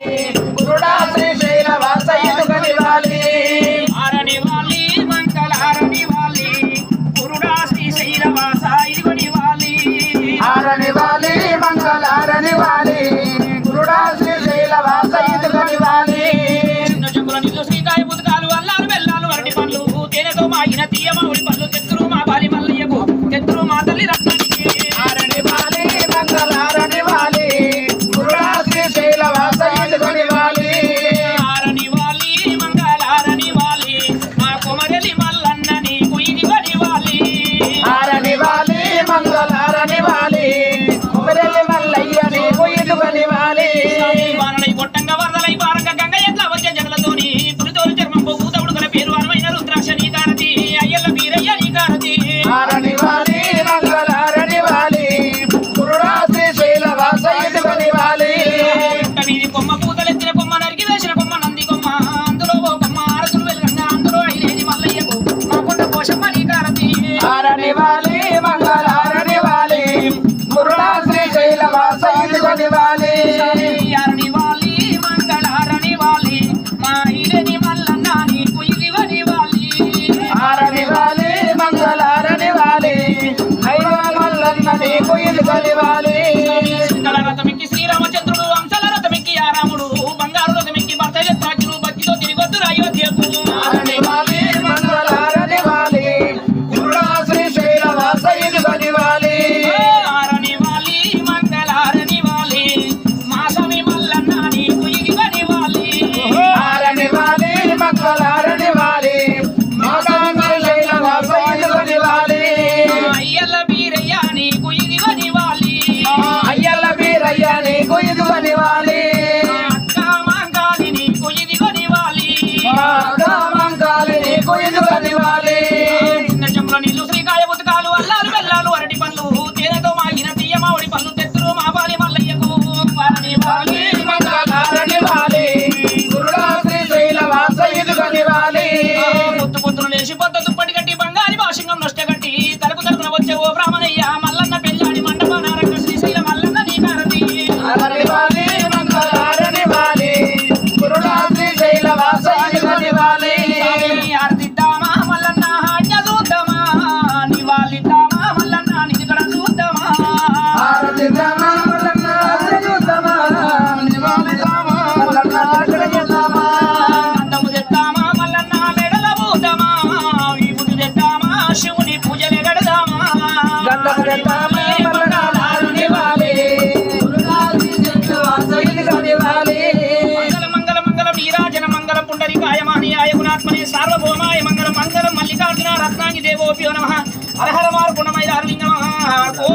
గురుడా శ్రీశైల వాస ఇదుగనివాలి ఆరనివాలి మంగళారని వాలి గురుడా శ్రీశైల వాస ఇదుగనివాలి ఆరనివాలి మంగళారనివాలి గురుడా శ్రీశైల వాస ఇదుగనివాలి చిన్న చెంబుల నీళ్ళు శ్రీకాయ పుతకాలు అల్లాలు బెల్లాలు అరటి పండ్లు తేనెతో మాగిన తీయమావుడి పళ్ళు తెత్తురు మా బాలి మల్లయ్యకు తెత్తురు మా తల్లి రత్నానికి ఆరనివాలి మంగళారనివాలి గురుడా శ్రీశైల వాస ఇదుగనివాలి ఆరనివాలి మంగళారనివాలి మా కొమరెలి మల్లన్న నీకు ఇదిగనివాలి ఆరనివాలి మంగళారనివాలి కుమరెల్లి మల్లయ్య నీకు ఇదుగనివాలి వానలై కొట్టంగా వరదలై పారంగ గంగ ఎట్లా వచ్చే జగలతోని పులితోలు చర్మం పొగ్గు తవుడుగల పేరు అనువైన రుద్రాక్ష నీ కారతి అయ్యల్ల వీరయ్య నీ కారతి ఆరనివాలి మంగళారనివాలి గురుడా శ్రీశైల వాస ఇదుగనివాలి వీధి కొమ్మ పూతలెత్తిన కొమ్మ నరికి వేసిన కొమ్మ నంది కొమ్మ అందులో ఓ కొమ్మ ఆరతులు వెలుగంగా అందులో ఐదేది మల్లయ్యకు మా కొండ పోషమ్మ నీ కారతి ఆరనివాలి మంగళారనివాలి గురుడా శ్రీశైల వాస ఇదుగనివాలి ఆరనివాలి మంగళారనివాలి మా ఇదేది మల్లన్న నీకు ఇదిగనివాలి ఆరనివాలి మంగళారనివాలి ఐదో మల్లన్న నీకు ఇదుగనివాలి సింగళ రథమిక్కి శ్రీరామచంద్రుడు అంశల రథమిక్కి ఆరాముడు బంగారు రథమిక్కి భర్త యత్రాజులు భక్తితో తిరిగొద్దురు అయోధ్యకు ఆరనివాలి మంగళారనివాలి గురుడా శ్రీశైల వాస ఇదుగనివాలి ఆరనివాలి మంగళారనివాలి మా స్వామి మల్లన్న నీకు ఇదిగనివాలి ఆరనివాలి మంగళారనివాలి మాతా శ్రీశైల వాస ఇదుగనివాలి అయ్యల్ల వీరయ్య నీకు ఇదిగనివాలి అయ్యల్ల వీరయ్య నీకు ఇదుగనివాలి అక్క మంగాలి నీకు ఇదిగనివాలి మంగాలి నీకు ఇదుగనివాలి చిన్న చెంబుల నీళ్లు శ్రీకాయ ఉతకాలు అల్లాలు బెల్లాలు అరటి పండ్లు తేనెతో మాగిన తీయమావుడి పళ్ళు తెత్తురు మా బాలి మల్లయ్యకు ఆరనివాలి మంగళారనివాలి గురుడా శ్రీశైల వాస ఇదుగనివాలి పొత్తు పొత్తులు లేచి పొద్దు దుప్పటి కట్టి బంగారి భాషంగం నష్టగట్టి తలుపు తలుపున వచ్చే ఓ బ్రాహ్మణయ్య మల్లన్న పెళ్ళాడి మండపాన రంగ శ్రీశైల మల్లన్న నీ కారతి ఆరనివాలి మంగళారనివాలి గురుడా శ్రీశైల వాస ఇదుగనివాలి ఆర్తిద్దామా మల్లన్న ఆజ్ఞ చూద్దామా నివాళిద్దామా మల్లన్న నిధికడ చూద్దామా ఆరతిద్దామా మల్లన్న చూద్దామా నివాళిద్దామా మల్లన్న అక్కడ చేద్దామా అందము తెద్దామా మల్లన్న మెడల పూద్దామా విభూతి తెద్దామా శివుని పూజలు గడదామా గంధం చేద్దామా మంగళారనివాలి గురుడా శ్రీశైల వాస ఇదుగనివాలి మంగళ మంగళ మంగళ నీరాజన మంగళ పుండరీకాయ మహనీయాయ గుణాత్మనే సార్వభౌమాయ మంగళ మంగళం మల్లికార్జున రత్నాంగి దేవోప్యో నమః హర హర మారు గుణమయ హరలింగ నమః ఓ